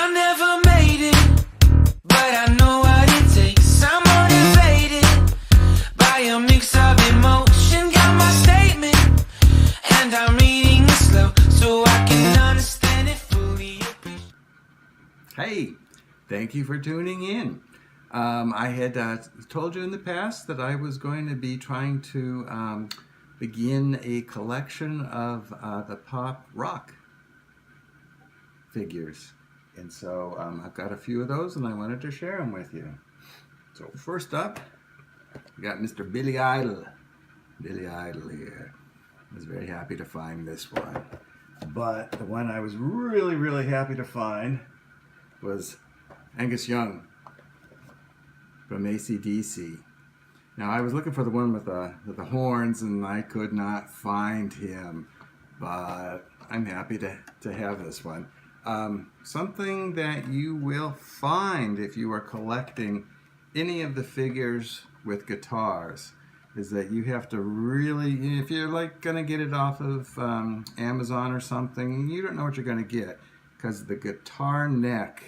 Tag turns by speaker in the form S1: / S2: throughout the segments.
S1: I never made it, but I know what it takes. I'm motivated by a mix of emotion. Got my statement, and I'm reading it slow so I can understand it fully.
S2: Hey, thank you for tuning in. I had told you in the past that I was going to be trying to begin a collection of the pop rock figures. And so I've got a few of those and I wanted to share them with you. So first up, we got Mr. Billy Idol. Billy Idol here. I was very happy to find this one. But the one I was really happy to find was Angus Young from AC/DC. Now I was looking for the one with the horns and I could not find him, but I'm happy to have this one. Something that you will find if you are collecting any of the figures with guitars is that you have to really, if you're like gonna get it off of Amazon or something, you don't know what you're gonna get because the guitar neck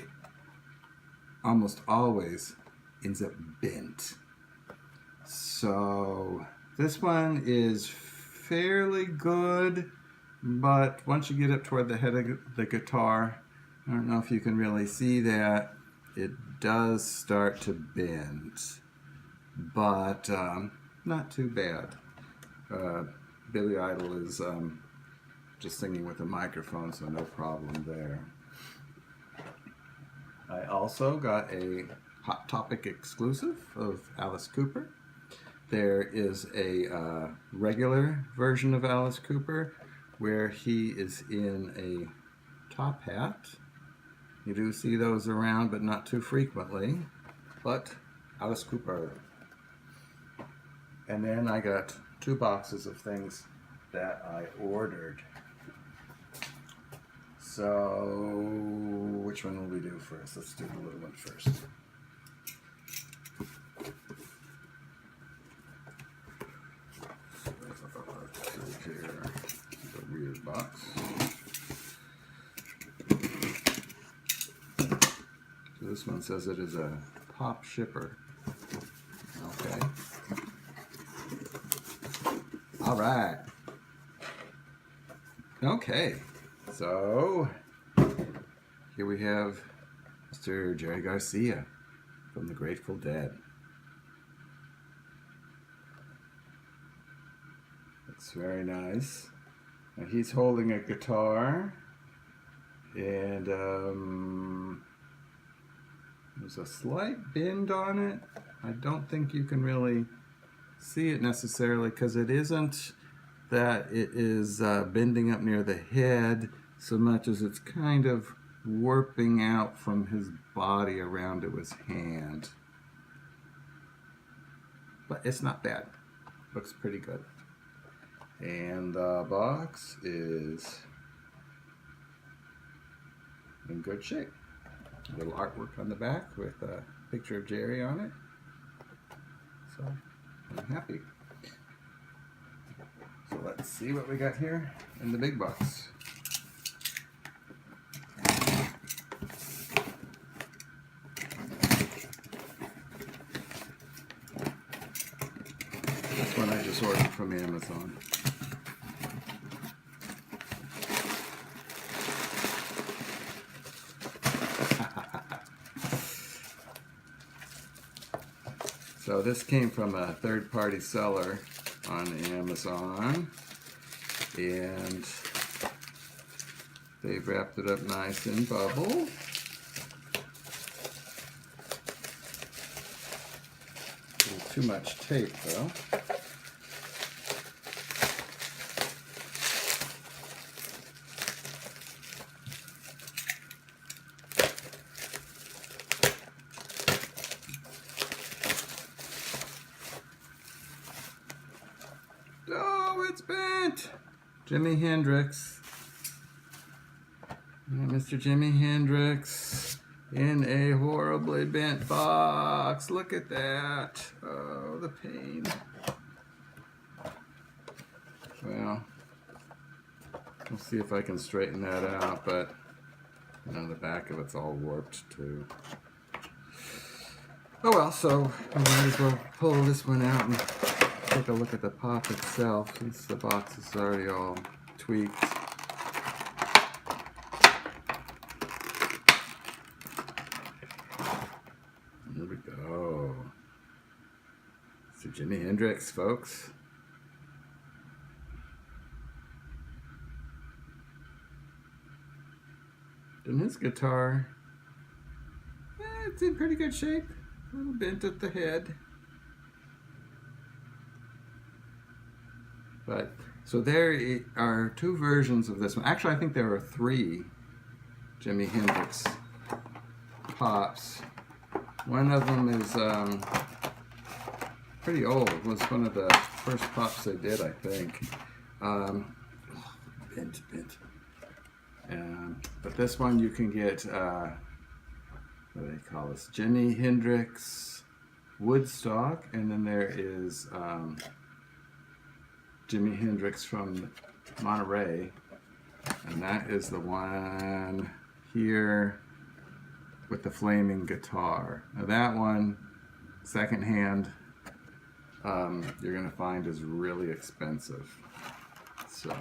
S2: almost always ends up bent. So this one is fairly good, but once you get up toward the head of the guitar, I don't know if you can really see that, it does start to bend, but not too bad. Billy Idol is just singing with a microphone, so no problem there. I also got a Hot Topic exclusive of Alice Cooper. There is a regular version of Alice Cooper where he is in a top hat. You do see those around, but not too frequently. But Alice Cooper. And then I got 2 boxes of things that I ordered. So, which one will we do first? Let's do the little one first. Here, the weird box. So this one says it is a pop shipper. Okay. All right. Okay. So here we have Mr. Jerry Garcia from the Grateful Dead. It's very nice. Now he's holding a guitar, and there's a slight bend on it. I don't think you can really see it necessarily because it isn't that it is bending up near the head so much as it's kind of warping out from his body around to his hand. But it's not bad. Looks pretty good. And the box is in good shape. A little artwork on the back with a picture of Jerry on it. So I'm happy. So let's see what we got here in the big box. This one I just ordered from Amazon. So this came from a third-party seller on Amazon, and they've wrapped it up nice in bubble. A little too much tape though. Oh, it's bent! Jimi Hendrix. Mr. Jimi Hendrix in a horribly bent box. Look at that. Oh, the pain. Well, we'll see if I can straighten that out, but And on the back of it's all warped too. Oh well, so we might as well pull this one out and take a look at the pop itself, since the box is already all tweaked. Here we go. So Jimi Hendrix, folks. And his guitar, it's in pretty good shape. A little bent at the head. But, so there are two versions of this one. Actually, I think there are three Jimi Hendrix pops. One of them is pretty old. It was one of the first pops they did, I think. Bent. But this one you can get, what do they call this? Jimi Hendrix Woodstock, and then there is Jimi Hendrix from Monterey, and that is the one here with the flaming guitar. Now that one, secondhand, you're gonna find is really expensive. So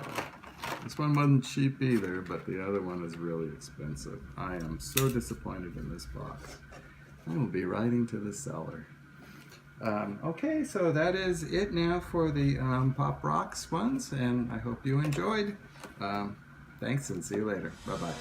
S2: this one wasn't cheap either, but the other one is really expensive. I am so disappointed in this box. I will be writing to the seller. Okay, so that is it now for the Pop Rocks ones, and I hope you enjoyed. Thanks, and see you later. Bye-bye.